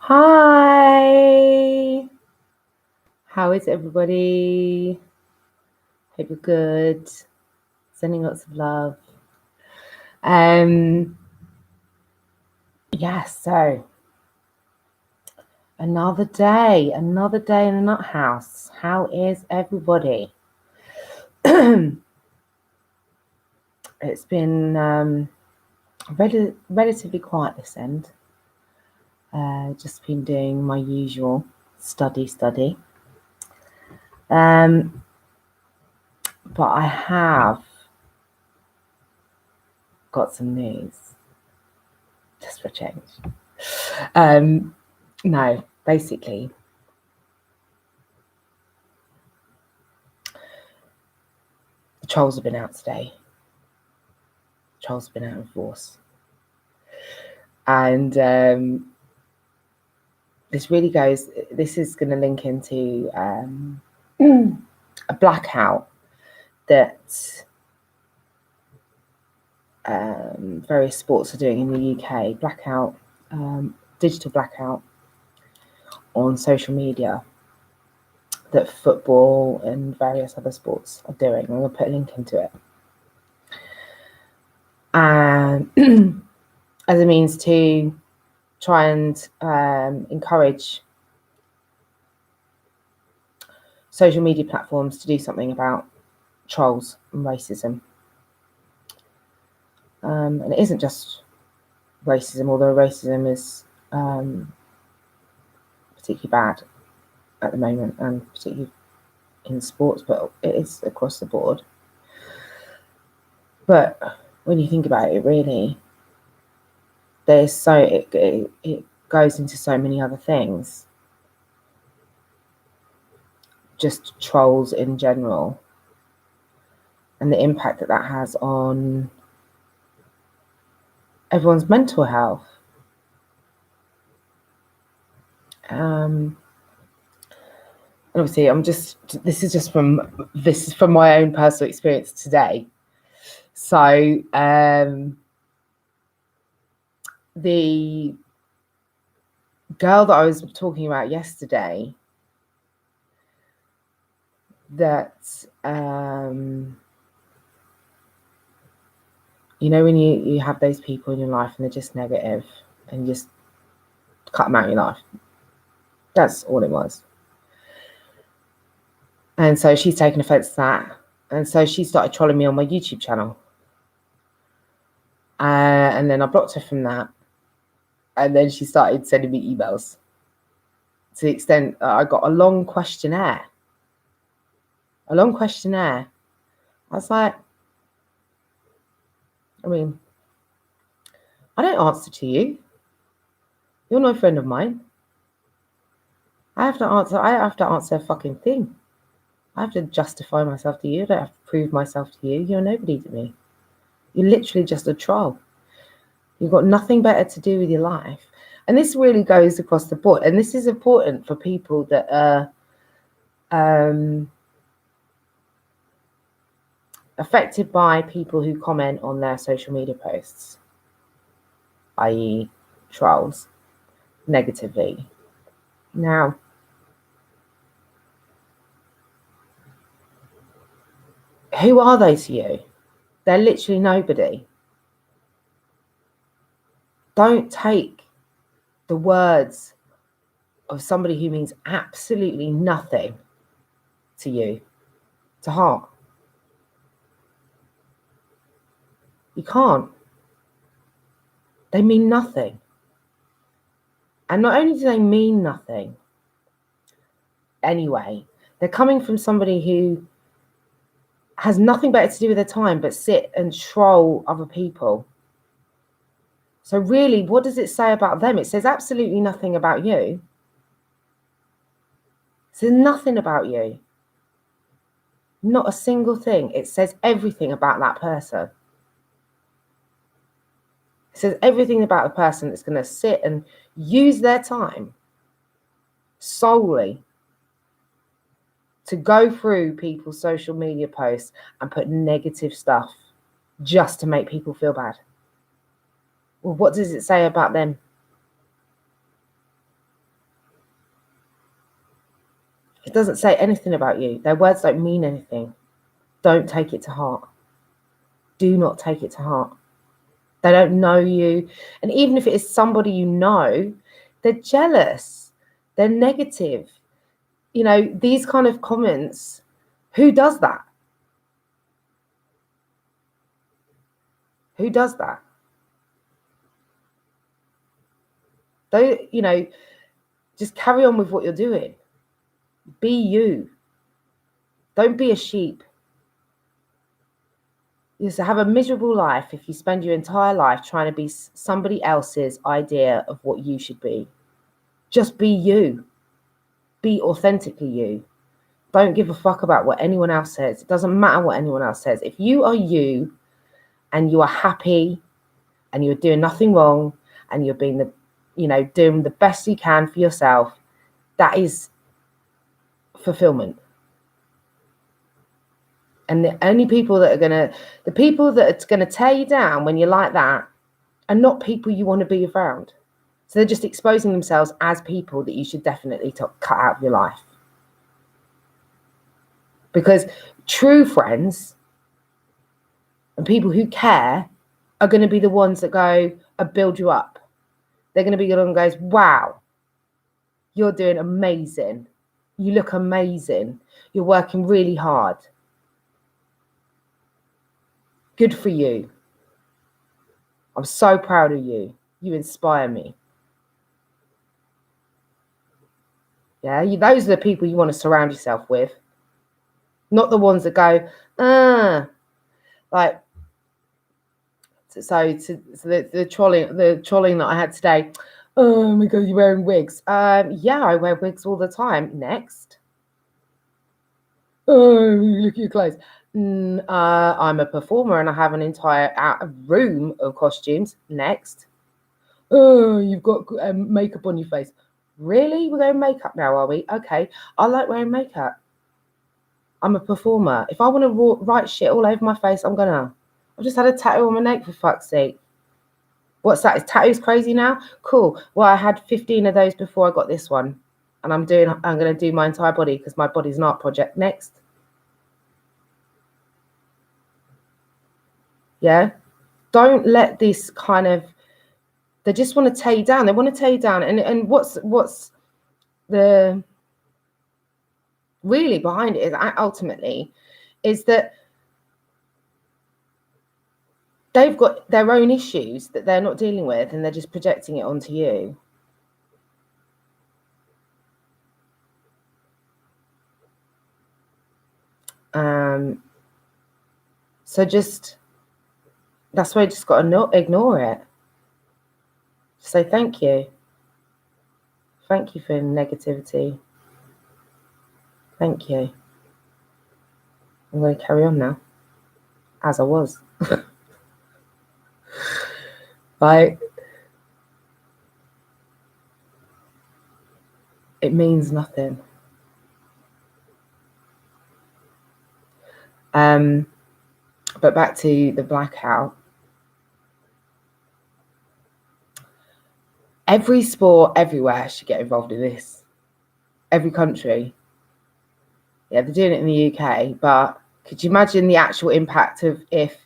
Hi, how is everybody? Hope you're good. Sending lots of love. So another day in the nut house. How is everybody? It's been relatively quiet this end. Just been doing my usual study. But I have got some news, just for a change. No, basically, the trolls have been out today. Trolls have been out in force. And this is going to link into a blackout that various sports are doing in the UK. Digital blackout on social media that football and various other sports are doing. I'm going to put a link into it. And as a means to try and encourage social media platforms to do something about trolls and racism. And it isn't just racism, although racism is particularly bad at the moment, and particularly in sports, but it is across the board. But when you think about it, really, it goes into so many other things. Just trolls in general, and the impact that has on everyone's mental health. Obviously, this is from my own personal experience today. So the girl that I was talking about yesterday, that when you have those people in your life and they're just negative and you just cut them out of your life. That's all it was. And so she's taken offense to that. And so she started trolling me on my YouTube channel. And then I blocked her from that. And then she started sending me emails to the extent I got a long questionnaire. I was like, I don't answer to you. You're no friend of mine. I have to answer a fucking thing. I have to justify myself to you. I don't have to prove myself to you. You're nobody to me. You're literally just a troll. You've got nothing better to do with your life. And this really goes across the board. And this is important for people that are affected by people who comment on their social media posts, i.e. trolls, negatively. Now, who are they to you? They're literally nobody. Don't take the words of somebody who means absolutely nothing to you to heart. You can't. They mean nothing. And not only do they mean nothing, anyway, they're coming from somebody who has nothing better to do with their time but sit and troll other people. So really, what does it say about them? It says absolutely nothing about you. It says nothing about you. Not a single thing. It says everything about that person. It says everything about a person that's going to sit and use their time solely to go through people's social media posts and put negative stuff just to make people feel bad. Well, what does it say about them? doesn't say anything about you. Their words don't mean anything. Don't take it to heart. Do not take it to heart. They don't know you. And even if it is somebody you know, they're jealous. They're negative. You know, these kind of comments, who does that? Who does that? Don't, you know, just carry on with what you're doing. Be you. Don't be a sheep. You just have a miserable life if you spend your entire life trying to be somebody else's idea of what you should be. Just be you. Be authentically you. Don't give a fuck about what anyone else says. It doesn't matter what anyone else says. If you are you and you are happy and you're doing nothing wrong and you're being doing the best you can for yourself, that is fulfillment. And the only people that are gonna tear you down when you're like that are not people you want to be around. So they're just exposing themselves as people that you should definitely cut out of your life. Because true friends and people who care are going to be the ones that go and build you up. They're going to be the one who goes, wow, you're doing amazing. You look amazing. You're working really hard. Good for you. I'm so proud of you. You inspire me. Yeah, those are the people you want to surround yourself with. Not the ones that go, like, so the trolling that I had today. Oh my God, you're wearing wigs. Yeah, I wear wigs all the time. Next. Oh, look at your clothes. I'm a performer and I have an entire room of costumes. Next. Oh, you've got makeup on your face. Really? We're going makeup now, are we? Okay. I like wearing makeup. I'm a performer. If I want to write shit all over my face, I'm gonna. I've just had a tattoo on my neck, for fuck's sake. What's that? Is tattoos crazy now? Cool. Well, I had 15 of those before I got this one. And I'm gonna do my entire body because my body's an art project. Next. Yeah. Don't let this kind of, they just want to tear you down. They want to tear you down. And what's the really behind it is ultimately is that they've got their own issues that they're not dealing with and they're just projecting it onto you. So just, that's why you just got to ignore it. Say thank you. Thank you for negativity. Thank you. I'm going to carry on now, as I was. Like, it means nothing. But back to the blackout. Every sport everywhere should get involved in this. Every country. Yeah, they're doing it in the UK, but could you imagine the actual impact of if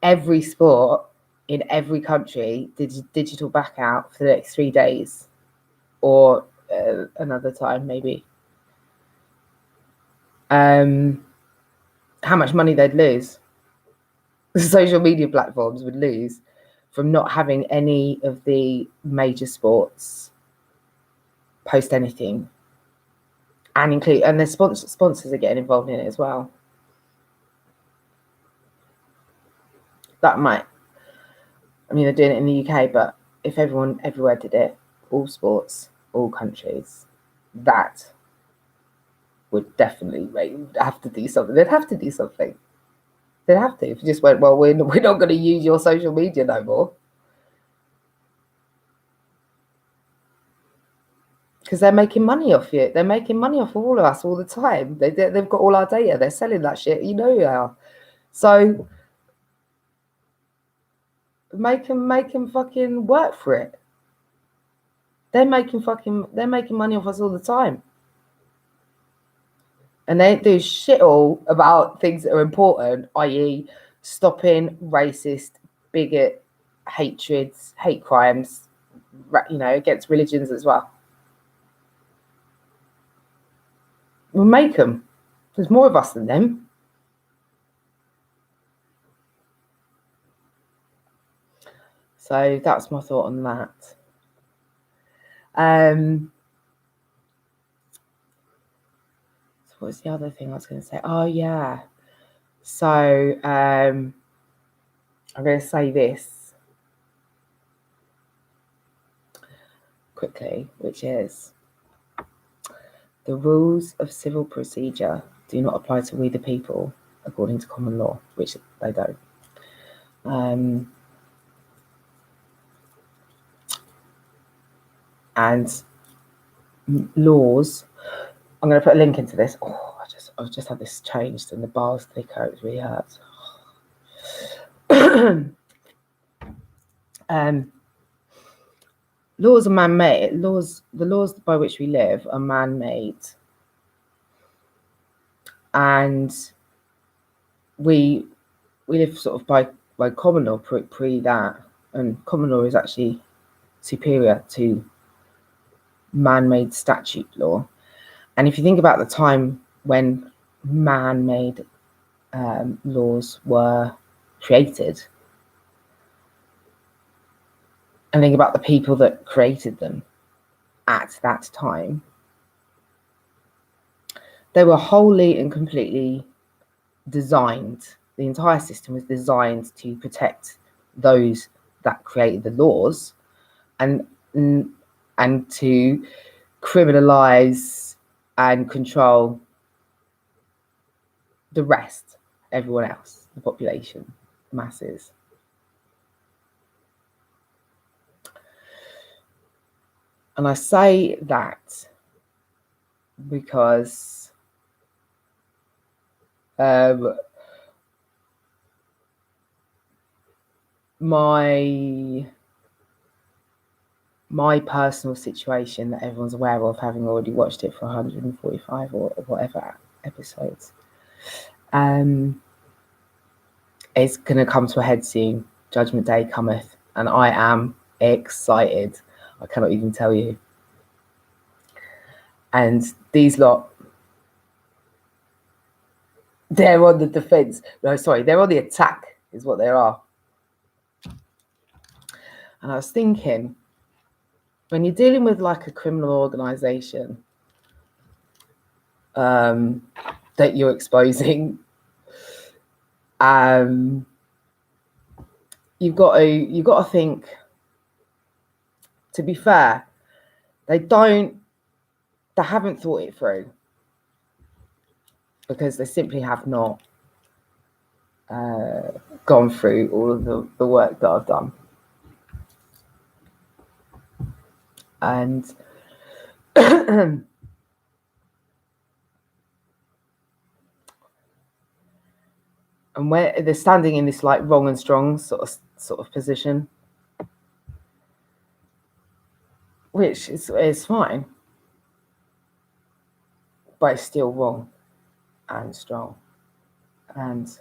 every sport in every country did digital blackout for the next 3 days or another time maybe? How much money they'd lose. The social media platforms would lose from not having any of the major sports post anything, and their sponsors are getting involved in it as well. That might, I mean, they're doing it in the UK, but if everyone everywhere did it, all sports, all countries, that would definitely have to do something. They'd have to do something. They'd have to. If you just went, well, we're not going to use your social media no more. Because they're making money off you. They're making money off all of us all the time. They've got all our data. They're selling that shit. You know they are. So make them fucking work for it. They're making money off us all the time. And they don't do shit all about things that are important, i.e. stopping racist, bigot, hatreds, hate crimes, against religions as well. We'll make them. There's more of us than them. So that's my thought on that. So what was the other thing I was going to say? Oh, yeah. So I'm going to say this quickly, which is the rules of civil procedure do not apply to we the people according to common law, which they don't. And laws, I'm going to put a link into this. Oh, I've just had this changed and the bar's thicker. It really hurts. Laws are man-made. The laws by which we live are man-made, and we live sort of by common law pre that, and common law is actually superior to man-made statute law. And if you think about the time when man-made laws were created, and think about the people that created them at that time, they were wholly and completely designed. The entire system was designed to protect those that created the laws, and to criminalize and control the rest, everyone else, the population, masses. And I say that because my personal situation that everyone's aware of, having already watched it for 145 or whatever episodes, is going to come to a head soon. Judgment Day cometh, and I am excited. I cannot even tell you. And these lot, they're on the defense. No, sorry, they're on the attack, is what they are. And I was thinking, when you're dealing with like a criminal organization that you're exposing, you've got to think, to be fair, they haven't thought it through, because they simply have not gone through all of the work that I've done. And and where they're standing in this like wrong and strong sort of position, which is fine, but it's still wrong and strong. And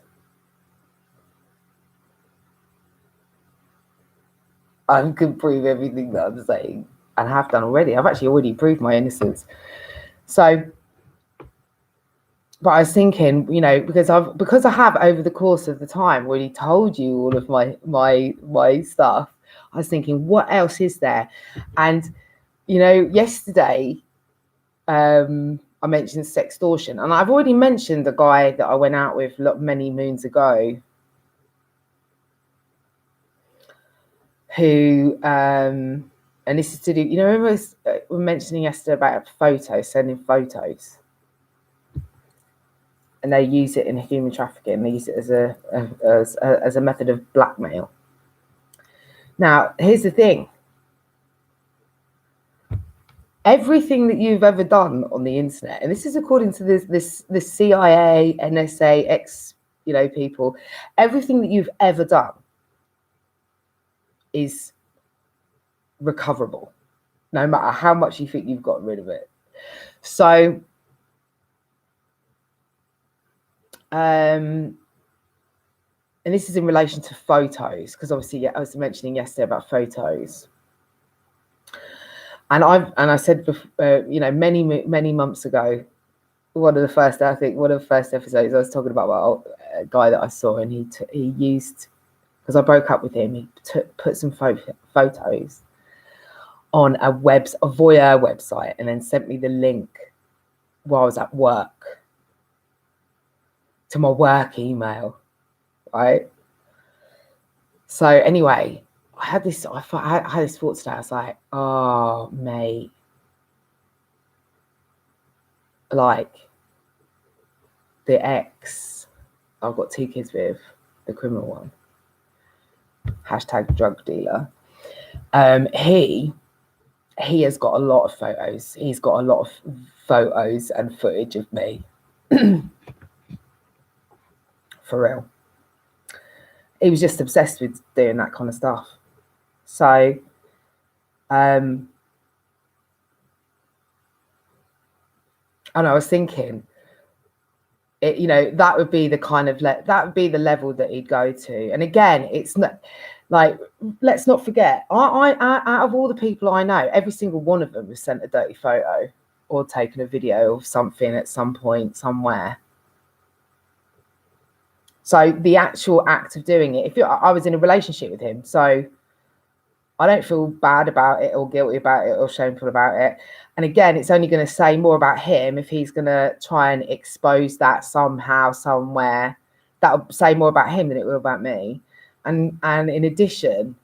I can prove everything that I'm saying, and have done already. I've actually already proved my innocence. So, but I was thinking, because I have over the course of the time already told you all of my stuff. I was thinking, what else is there? And yesterday, I mentioned sextortion, and I've already mentioned the guy that I went out with many moons ago, who and this is to do, remember we were mentioning yesterday about sending photos, and they use it in human trafficking. They use it as a method of blackmail. Now, here's the thing. Everything that you've ever done on the internet, and this is according to this CIA, NSA, people, everything that you've ever done is recoverable, no matter how much you think you've gotten rid of it. So And this is in relation to photos, because obviously I was mentioning yesterday about photos. And I said before, many months ago, one of the first episodes I was talking about a guy that I saw, and he used, because I broke up with him, he put some photos on a voyeur website, and then sent me the link while I was at work to my work email, right? So anyway, I had this thought today. I was like, oh, mate, like the ex I've got 2 kids with, the criminal one, # drug dealer. He has got a lot of photos. He's got a lot of photos and footage of me. For real. He was just obsessed with doing that kind of stuff. So, and I was thinking, that would be the kind of that would be the level that he'd go to. And again, it's not like, let's not forget, I out of all the people I know, every single one of them was sent a dirty photo or taken a video of something at some point somewhere. So the actual act of doing it, I was in a relationship with him, so I don't feel bad about it or guilty about it or shameful about it. And again, it's only going to say more about him if he's going to try and expose that somehow, somewhere. That'll say more about him than it will about me. And in addition,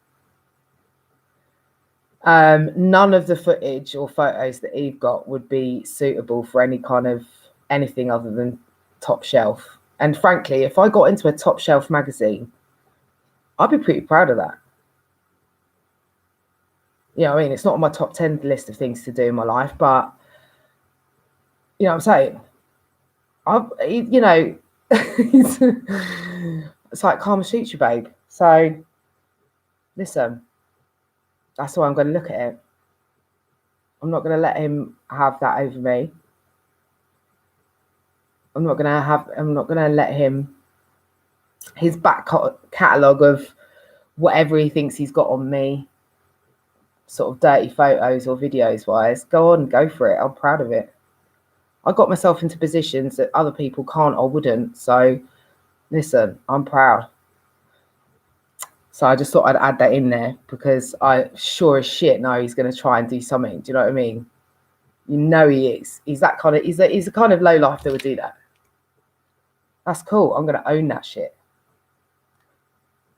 none of the footage or photos that he's got would be suitable for any kind of anything other than top shelf. And frankly, if I got into a top shelf magazine, I'd be pretty proud of that. You know what I mean? It's not on my top 10 list of things to do in my life, but you know what I'm saying? It's like karma shoots you, babe. So listen, that's why I'm going to look at it. I'm not going to let him have that over me. I'm not going to let him, his back catalogue of whatever he thinks he's got on me, sort of dirty photos or videos wise, go for it. I'm proud of it. I got myself into positions that other people can't or wouldn't. So listen, I'm proud. So I just thought I'd add that in there, because I sure as shit know he's going to try and do something. Do you know what I mean? You know he is. He's the kind of low life that would do that. That's cool. I'm going to own that shit.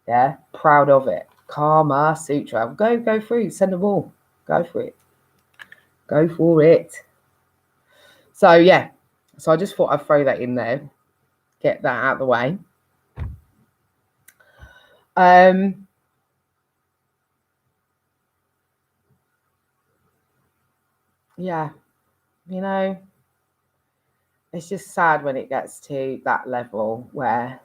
Yeah, proud of it. Karma Sutra. Go through. Send them all. Go for it. Go for it. So yeah. So I just thought I'd throw that in there. Get that out of the way. Yeah. It's just sad when it gets to that level where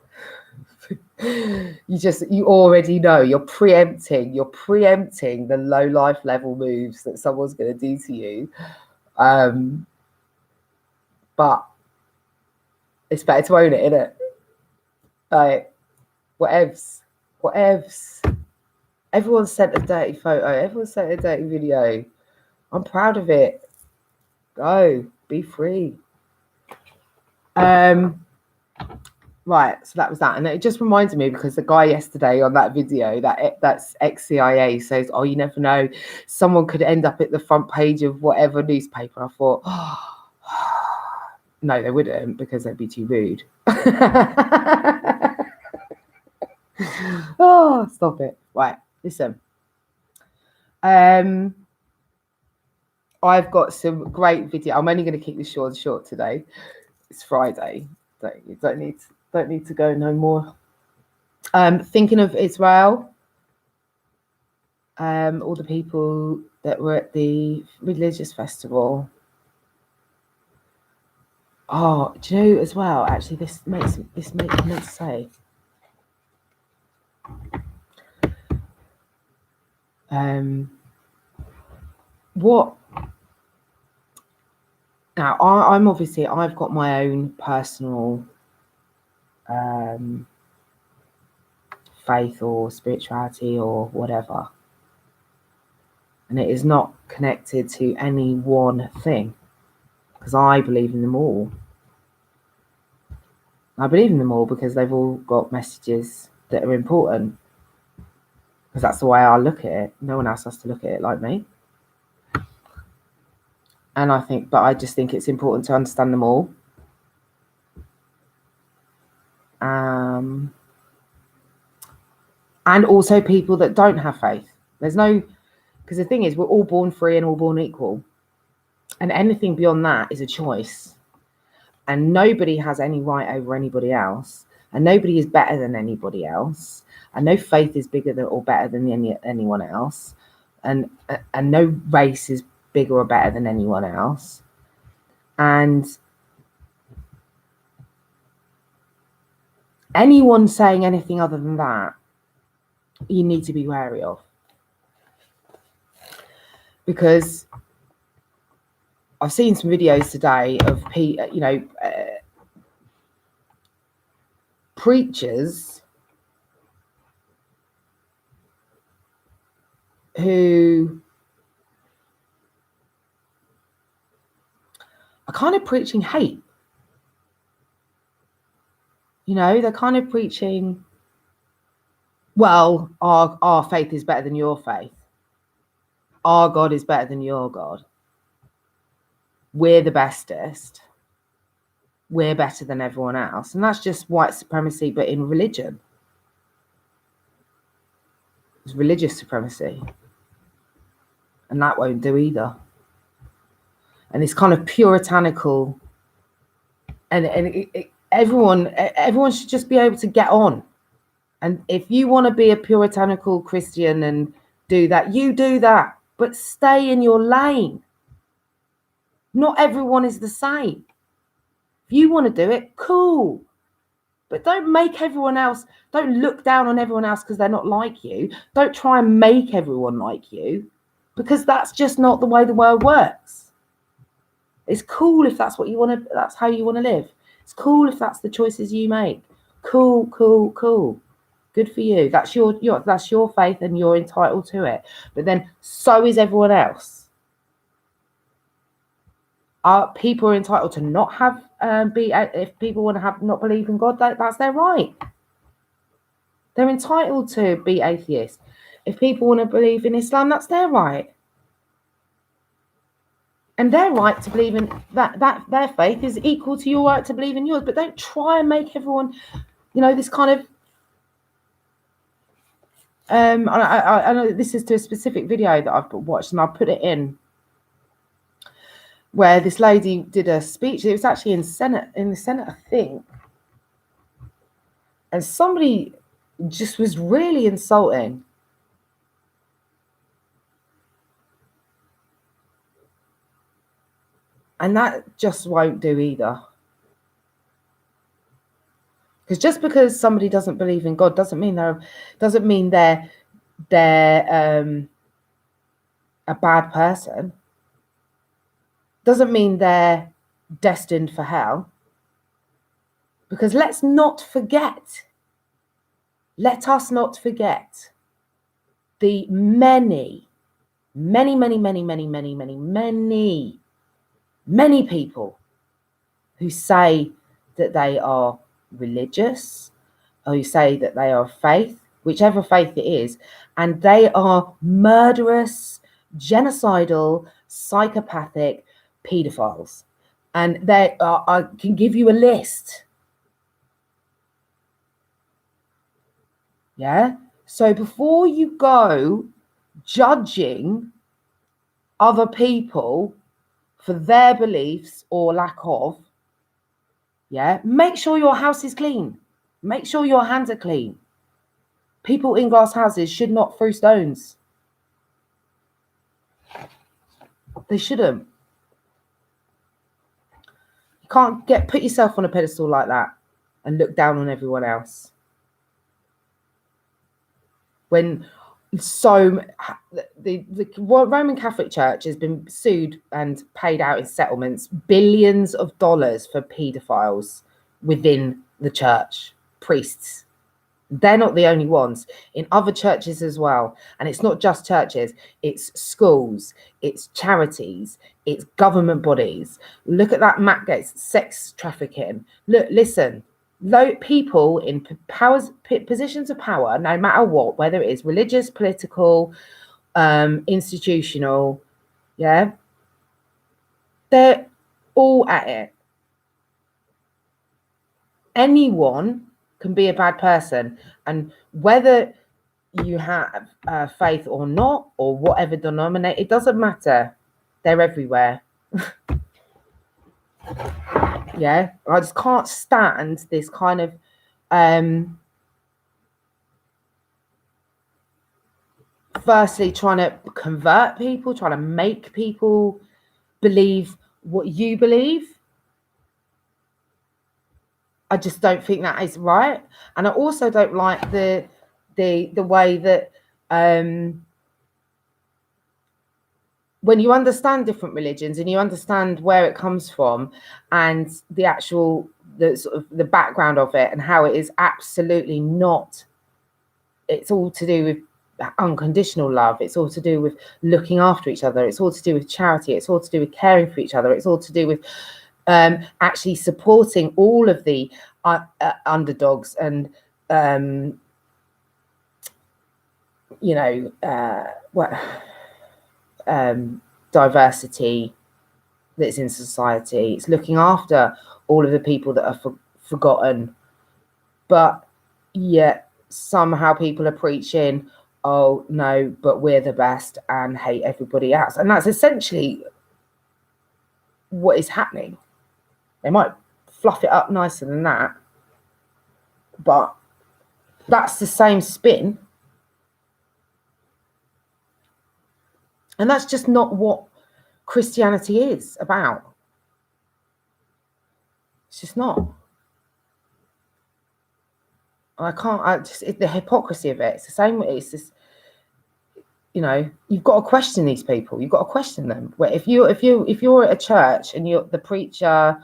you already know you're preempting the low life level moves that someone's going to do to you. But it's better to own it, innit? Like, whatevs. Everyone sent a dirty photo. Everyone sent a dirty video. I'm proud of it. Go. Be free. Right, so that was that. And it just reminded me, because the guy yesterday on that video, that's ex-CIA, says, oh, you never know, someone could end up at the front page of whatever newspaper. I thought, no, they wouldn't, because they'd be too rude. Oh, stop it. Right, listen. I've got some great video. I'm only going to keep this short today. It's Friday. You don't need to go no more. Thinking of Israel, all the people that were at the religious festival. Oh, do you know as well? Actually, this makes me say. What? Now, I've got my own personal faith or spirituality or whatever. And it is not connected to any one thing, because I believe in them all. I believe in them all because they've all got messages that are important. Because that's the way I look at it. No one else has to look at it like me. And I just think it's important to understand them all. And also people that don't have faith. Because the thing is, we're all born free and all born equal. And anything beyond that is a choice. And nobody has any right over anybody else. And nobody is better than anybody else. And no faith is bigger than or better than anyone else. And no race is bigger or better than anyone else. And anyone saying anything other than that, you need to be wary of. Because I've seen some videos today of preachers who are kind of preaching hate. They're kind of preaching, well, our faith is better than your faith. Our God is better than your God. We're the bestest. We're better than everyone else. And that's just white supremacy, but in religion. It's religious supremacy. And that won't do either. And it's kind of puritanical. And everyone should just be able to get on. And if you want to be a puritanical Christian and do that, you do that. But stay in your lane. Not everyone is the same. If you want to do it, cool. But don't look down on everyone else because they're not like you. Don't try and make everyone like you, because that's just not the way the world works. It's cool if that's what you want to, that's how you want to live. It's cool if that's the choices you make. Cool. Good for you. That's your faith and you're entitled to it. But then so is everyone else. People are entitled to not have if people want to not believe in God, that's their right. They're entitled to be atheists. If people want to believe in Islam, that's their right. And their right to believe in that their faith is equal to your right to believe in yours. But don't try and make everyone, this kind of I know this is to a specific video that I've watched, and I'll put it in, where this lady did a speech. It was actually in the Senate, I think. And somebody just was really insulting. And that just won't do either. Because just because somebody doesn't believe in God doesn't mean they're a bad person. Doesn't mean they're destined for hell. Because let us not forget the many people who say that they are religious, or who say that they are faith, whichever faith it is, and they are murderous, genocidal, psychopathic pedophiles. And I can give you a list. Yeah? So before you go judging other people for their beliefs or lack of, make sure your house is clean. Make sure your hands are clean. People in glass houses should not throw stones. They shouldn't. You can't put yourself on a pedestal like that and look down on everyone else. When the Roman Catholic Church has been sued and paid out in settlements billions of dollars for pedophiles within the church. priests. They're not the only ones. In other churches as well. And it's not just churches. It's schools. It's charities. It's government bodies. Look at that Matt Gaetz, sex trafficking. Look, listen. People in positions of power, no matter what, whether it is religious, political, institutional, yeah, they're all at it. Anyone can be a bad person, and whether you have faith or not, or whatever denomination, it doesn't matter. They're everywhere. Yeah, I just can't stand this kind of firstly trying to convert people, trying to make people believe what you believe. I just don't think that is right. And I also don't like the way that when you understand different religions and you understand where it comes from and the sort of the background of it and how it is absolutely not, it's all to do with unconditional love. It's all to do with looking after each other. It's all to do with charity. It's all to do with caring for each other. It's all to do with actually supporting all of the underdogs and diversity that's in society. It's looking after all of the people that are forgotten, but yet somehow people are preaching, oh no, but we're the best, and hate everybody else. And that's essentially what is happening. They might fluff it up nicer than that, but that's the same spin. And that's just not what Christianity is about. It's just not. It's the hypocrisy of it. It's the same. It's just, you've got to question these people. You've got to question them. Where if you're at a church and you're the preacher,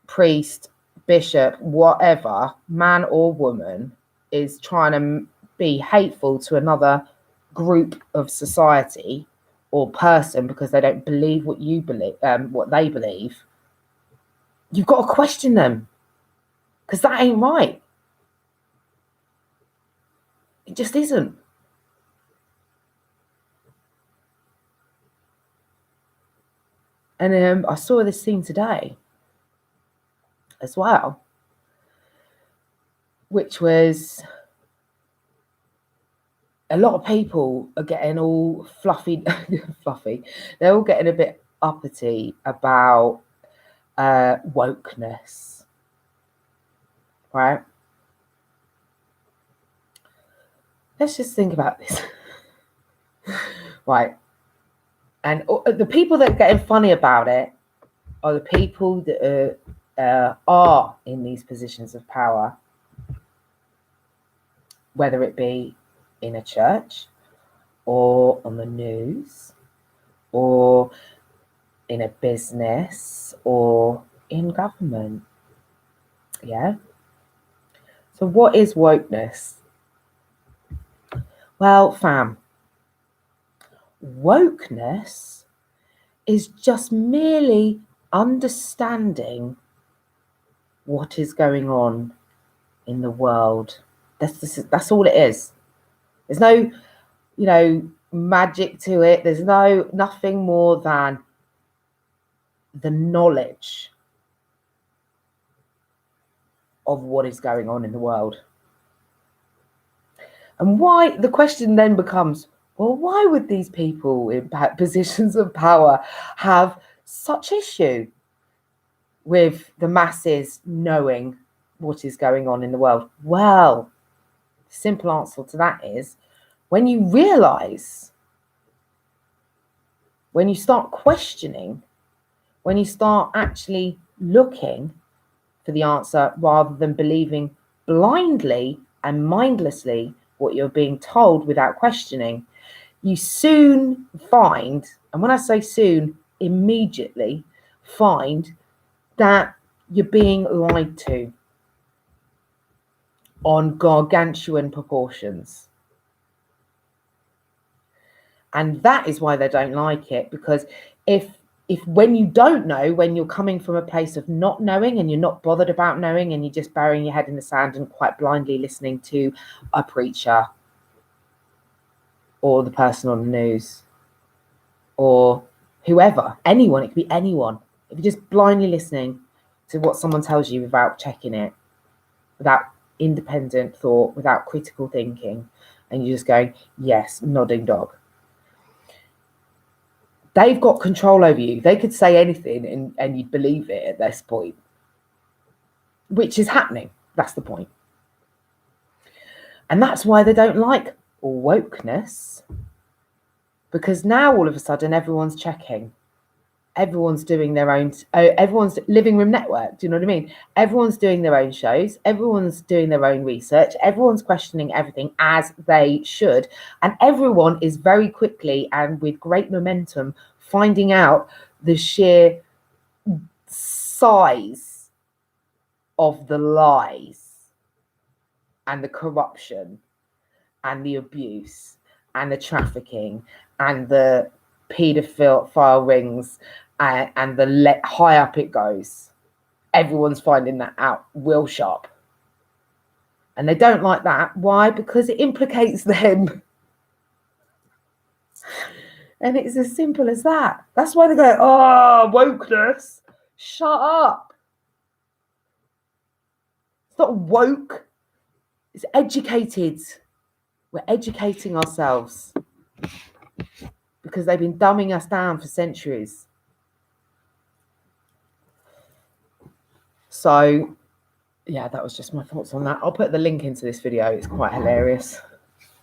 priest, bishop, whatever, man or woman, is trying to be hateful to another group of society or person because they don't believe what you believe, what they believe, you've got to question them, because that ain't right. It just isn't. And I saw this thing today as well, which was a lot of people are getting all fluffy. They're all getting a bit uppity about wokeness, right? Let's just think about this. Right. And the people that are getting funny about it are the people that are in these positions of power, whether it be in a church or on the news or in a business or in government. Yeah. So what is wokeness? Well, fam, wokeness is just merely understanding what is going on in the world. That's all it is. There's no, magic to it. There's nothing more than the knowledge of what is going on in the world. And why the question then becomes, well, why would these people in positions of power have such issue with the masses knowing what is going on in the world? Well, the simple answer to that is, when you realize, when you start questioning, when you start actually looking for the answer rather than believing blindly and mindlessly what you're being told without questioning, you soon find, and when I say soon, immediately find that you're being lied to. on gargantuan proportions. And that is why they don't like it, because if when you don't know, when you're coming from a place of not knowing and you're not bothered about knowing and you're just burying your head in the sand and quite blindly listening to a preacher or the person on the news or whoever, anyone, it could be anyone. If you're just blindly listening to what someone tells you without checking it, without independent thought, without critical thinking, and you're just going, yes, nodding dog. They've got control over you. They could say anything and you'd believe it at this point, which is happening. That's the point. And that's why they don't like wokeness, because now all of a sudden everyone's checking. Everyone's doing their own, everyone's living room network. Do you know what I mean? Everyone's doing their own shows. Everyone's doing their own research. Everyone's questioning everything, as they should. And everyone is very quickly and with great momentum finding out the sheer size of the lies and the corruption and the abuse and the trafficking and the paedophile rings and the high up it goes. Everyone's finding that out real sharp. And they don't like that. Why? Because it implicates them. And it's as simple as that. That's why they go, oh, wokeness. Shut up. It's not woke. It's educated. We're educating ourselves. Because they've been dumbing us down for centuries. So, yeah, that was just my thoughts on that. I'll put the link into this video. It's quite hilarious.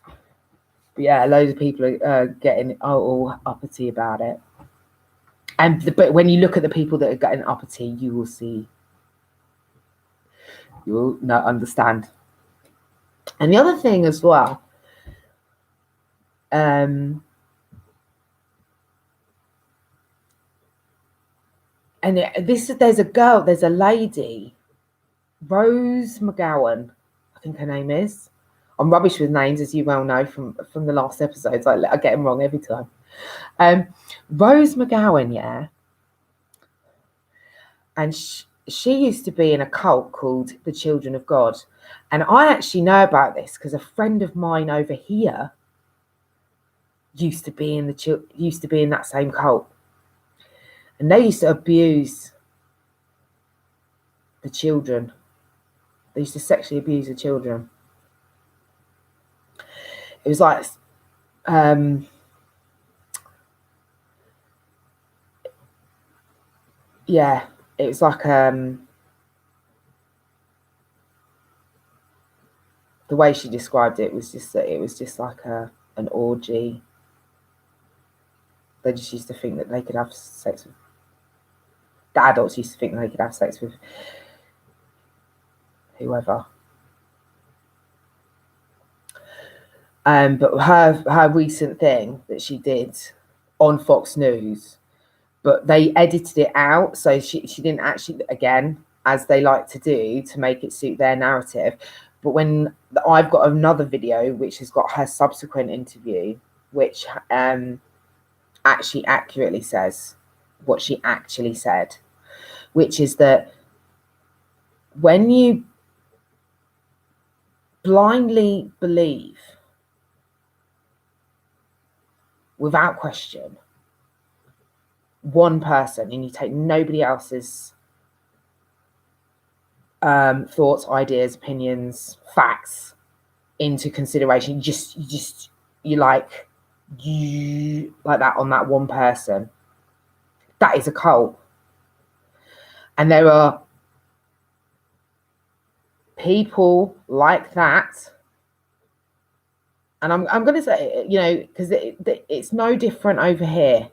But yeah, loads of people are getting all uppity about it. But when you look at the people that are getting uppity, you will see. You will not understand. And the other thing as well, and there's a lady, Rose McGowan, I think her name is. I'm rubbish with names, as you well know from the last episodes. I get them wrong every time. Rose McGowan, yeah. And she used to be in a cult called the Children of God. And I actually know about this because a friend of mine over here used to be in that same cult. And they used to abuse the children. They used to sexually abuse the children. It was like, yeah, it was like, the way she described it was just that it was just like an orgy. They just used to think that they could have sex with, the adults used to think they could have sex with whoever. But her recent thing that she did on Fox News, but they edited it out, so she didn't actually, again, as they like to do to make it suit their narrative. But when I've got another video which has got her subsequent interview, which actually accurately says what she actually said, which is that when you blindly believe without question one person and you take nobody else's thoughts, ideas, opinions, facts into consideration, you like that on that one person, that is a cult. And there are people like that, and I'm going to say, because it's no different over here.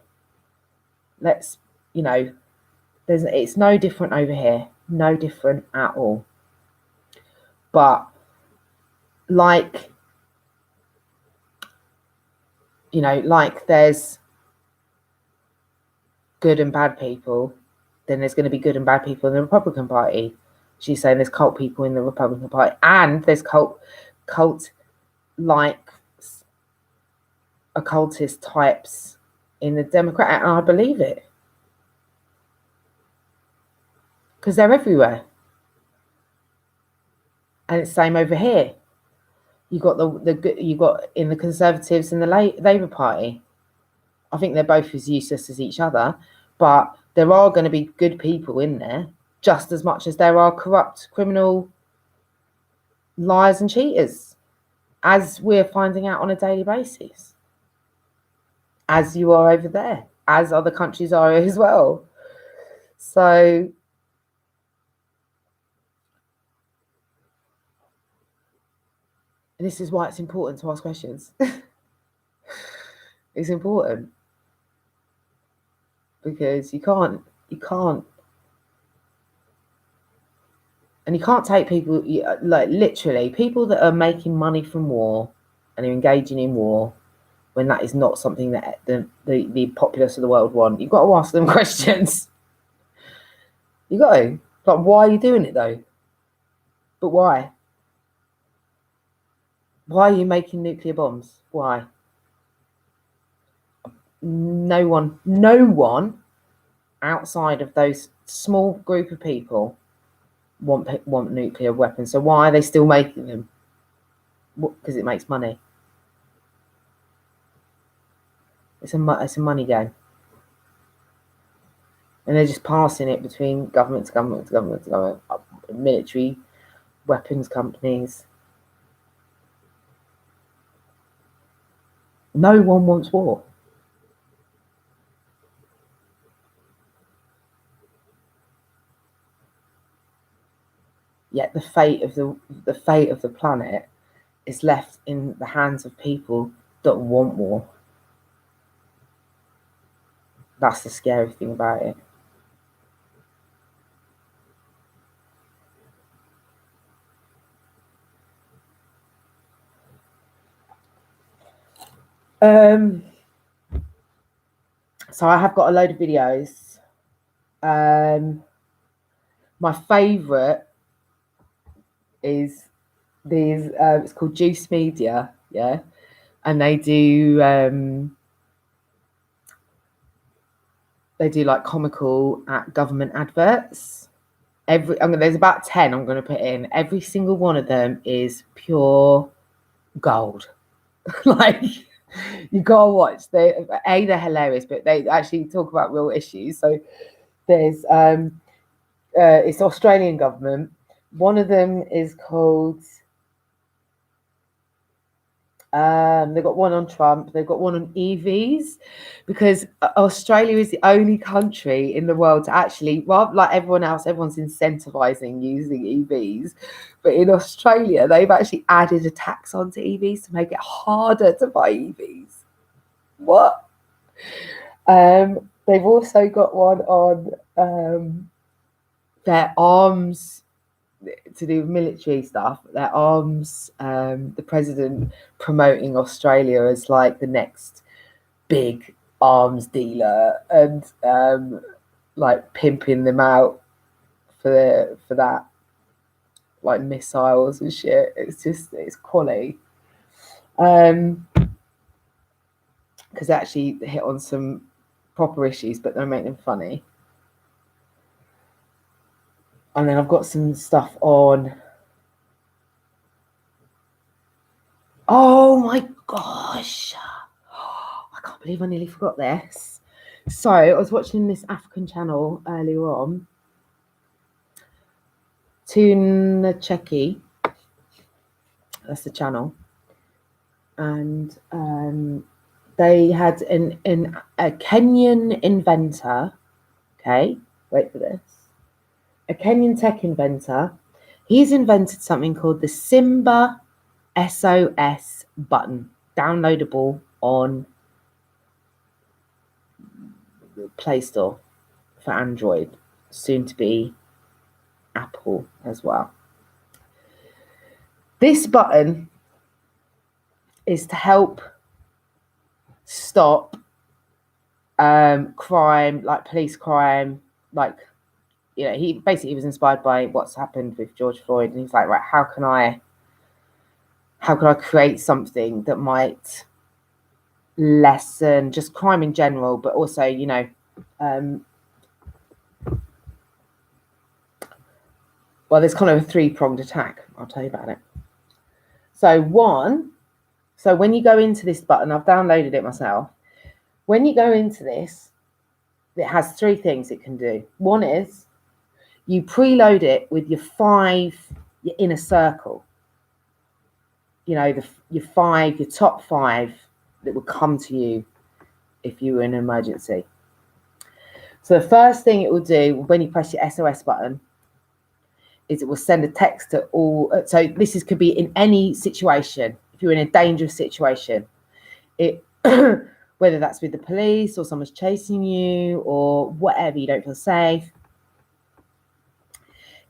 It's no different over here, no different at all. But like there's good and bad people, then there's going to be good and bad people in the Republican Party. She's saying there's cult people in the Republican Party, and there's cult-like occultist types in the Democrat, and I believe it. Because they're everywhere. And it's the same over here. You got you got in the Conservatives and the Labour Party. I think they're both as useless as each other, but there are going to be good people in there just as much as there are corrupt, criminal, liars and cheaters, as we're finding out on a daily basis, as you are over there, as other countries are as well. So this is why it's important to ask questions. It's important because you can't, and you can't take people, like literally people that are making money from war and are engaging in war when that is not something that the populace of the world want. You've got to ask them questions. You got to, like, why are you doing it though? But why? Why are you making nuclear bombs? Why? No one outside of those small group of people want nuclear weapons. So why are they still making them? Because it makes money. It's a money game, and they're just passing it between government to government to government to government, military, weapons companies. No one wants war. Yet the fate of the planet is left in the hands of people that want war. That's the scary thing about it. So I have got a load of videos. My favourite is these. It's called Juice Media, yeah, and they do like comical government adverts. There's about 10 I'm going to put in. Every single one of them is pure gold. Like, you gotta watch. They're hilarious, but they actually talk about real issues. So there's it's Australian government. One of them is called they've got one on Trump, they've got one on EVs, because Australia is the only country in the world to actually, well, like everyone else, everyone's incentivizing using EVs, but in Australia they've actually added a tax onto EVs to make it harder to buy EVs. What? They've also got one on their arms, to do with military stuff, their arms, the president promoting Australia as like the next big arms dealer, and like pimping them out for that, like missiles and shit. It's quality. Because they actually hit on some proper issues, but they make them funny. And then I've got some stuff on. Oh my gosh. I can't believe I nearly forgot this. So I was watching this African channel earlier on. Tunacheki. That's the channel. And they had a Kenyan inventor. Okay, wait for this. A Kenyan tech inventor. He's invented something called the Simba SOS button, downloadable on the Play Store for Android, soon to be Apple as well. This button is to help stop crime, like police crime, like he was inspired by what's happened with George Floyd, and he's like, right, how can I create something that might lessen just crime in general, but also, well, there's kind of a three-pronged attack. I'll tell you about it. So when you go into this button, I've downloaded it myself. When you go into this, it has three things it can do. One is you preload it with your inner circle. Your top 5 that would come to you if you were in an emergency. So the first thing it will do when you press your SOS button is it will send a text to all. So this could be in any situation. If you're in a dangerous situation, whether that's with the police or someone's chasing you or whatever, you don't feel safe,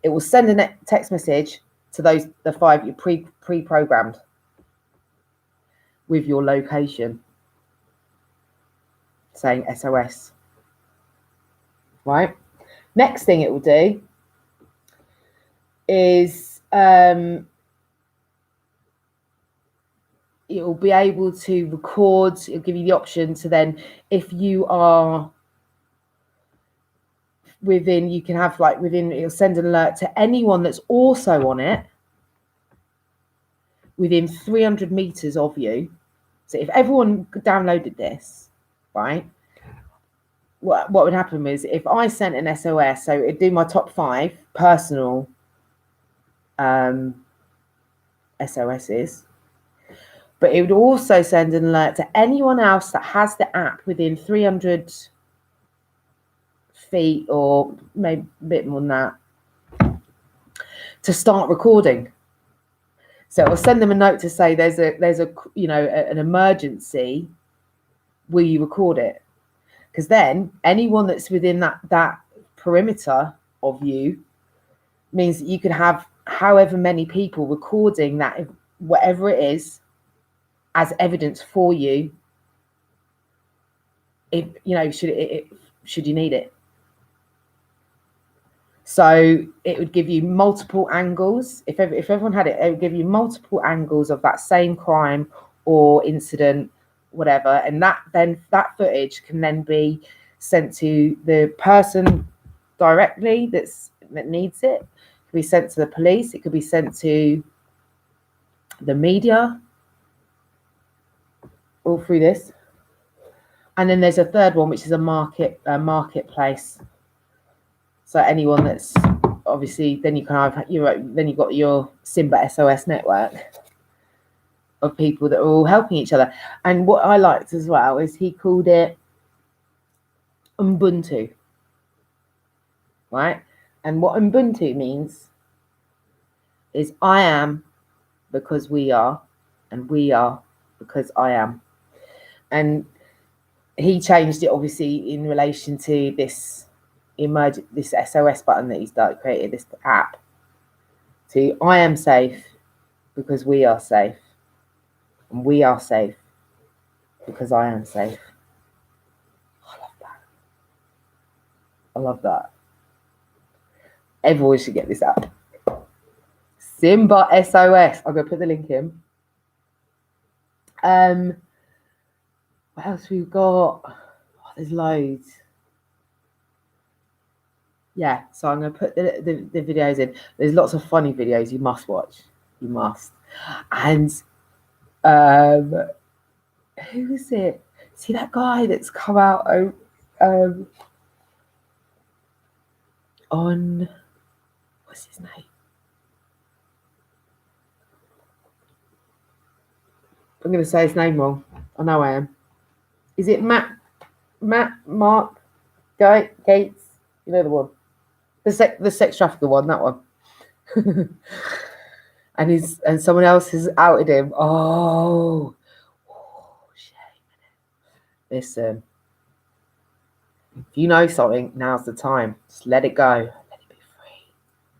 it will send a text message to the 5 you pre-programmed with your location saying SOS. Right? Next thing it will do is it will be able to record. It'll give you the option to then, if you are within, you can have it'll send an alert to anyone that's also on it within 300 meters of you. So if everyone downloaded this, right, what would happen is if I sent an SOS, so it'd do my top 5 personal SOSs, but it would also send an alert to anyone else that has the app within 300 feet or maybe a bit more than that to start recording. So it'll send them a note to say there's an emergency. Will you record it? Because then anyone that's within that perimeter of you means that you could have however many people recording that, whatever it is, as evidence for you. If should you need it. So it would give you multiple angles. If everyone had it, it would give you multiple angles of that same crime or incident, whatever. And that footage can then be sent to the person directly that needs it. It could be sent to the police. It could be sent to the media. All through this. And then there's a third one, which is a marketplace. So anyone that's obviously, then you can have then you've got your Simba SOS network of people that are all helping each other. And what I liked as well is he called it Ubuntu, right? And what Ubuntu means is I am because we are, and we are because I am. And he changed it obviously in relation to this SOS button that he's created, this app, to I am safe because we are safe, and we are safe because I am safe. I love that. I love that. Everyone should get this app. Simba SOS. I'm going to put the link in. What else we've got? Oh, there's loads. Yeah, so I'm going to put the videos in. There's lots of funny videos you must watch. You must. And who is it? See that guy that's come out on, what's his name? I'm going to say his name wrong. I know I am. Is it Mark Gates? You know the one. The sex trafficker one, that one. and someone else has outed him. Oh, shame. Listen, if you know something, now's the time. Just let it go. Let it be free.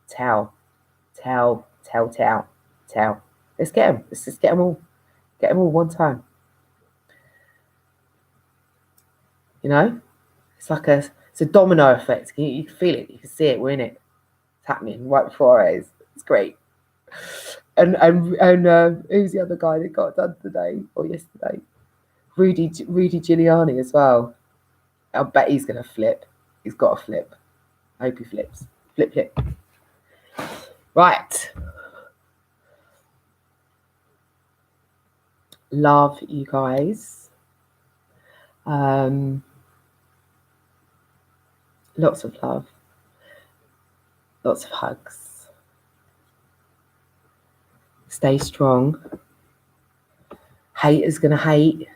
Tell. Let's get them. Let's just get them all. Get them all one time. It's a domino effect. You can feel it. You can see it. We're in it. It's happening right before our eyes. It's great. And who's the other guy that got done today or yesterday? Rudy Giuliani as well. I bet he's gonna flip. He's got to flip. I hope he flips. Flip. Right. Love you guys. Lots of love. Lots of hugs. Stay strong. Haters gonna hate.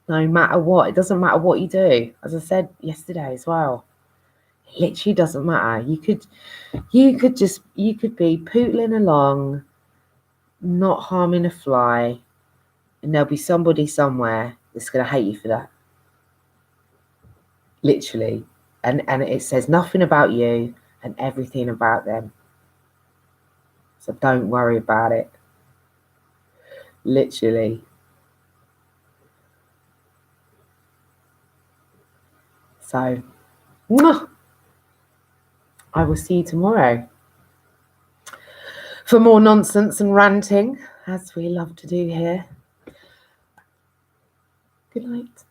No matter what. It doesn't matter what you do. As I said yesterday as well. It literally doesn't matter. You could be pootling along, not harming a fly, and there'll be somebody somewhere that's gonna hate you for that. Literally. And it says nothing about you and everything about them. So don't worry about it. Literally. So, I will see you tomorrow for more nonsense and ranting, as we love to do here. Good night.